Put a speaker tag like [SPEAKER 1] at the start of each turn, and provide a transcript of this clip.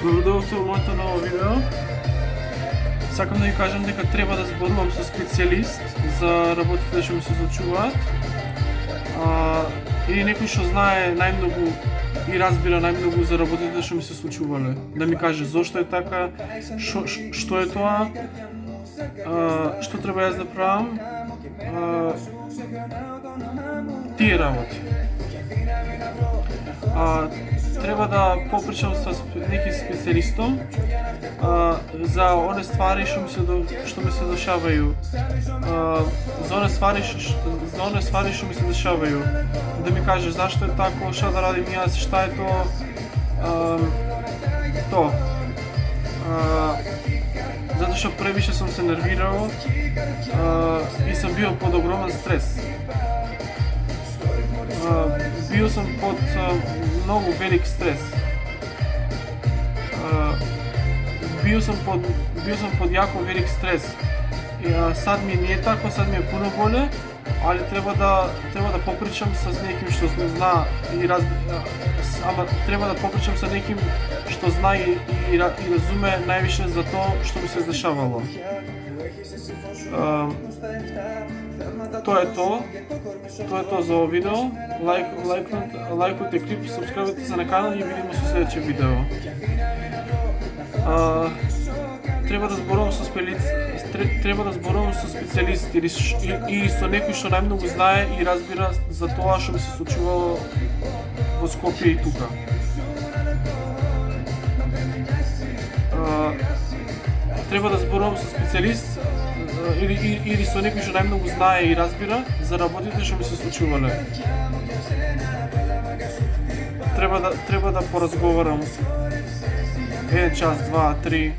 [SPEAKER 1] Добродојавте во моето ново видео. Сакам да ви кажам дека треба да зборувам со специјалист за работите што ми се случуваат. Или некој што знае најмногу и разбира најмногу за работите што ми се случувале. Да ми каже зошто е така, што е тоа, што треба јас да правам, тие работи. Треба да попричам со неки специјалистом за оне ствари што ми се дешавају. За оне ствари што ми се дешавају. Да ми каже зашто е тако, што да радим јас, шта е тоа. Затоа што превише сум се нервирал и сум бил под огромен стрес. Бил сум под многу велик стрес. Бил сум под јако велик стрес. Сад ми не е тако, сад ми е пуно боле, али треба да попричам со неким што зна и ама треба да попричам со неким што зна и разуме највише за тоа што ми се дешавало. Тоа е тоа за ово видео. Лајкуйте клип, сабскрайбите се на канал и видимо со следеće видео. Треба да зборувам со специјалист или со некој што најмногу знае и разбира за тоа што ми се случувало во Скопје и тука. Треба да зборувам со специјалист или со некој што најмногу знае и разбира за работите што ми се случувале. Треба да поразговарам 1 час, 2, 3.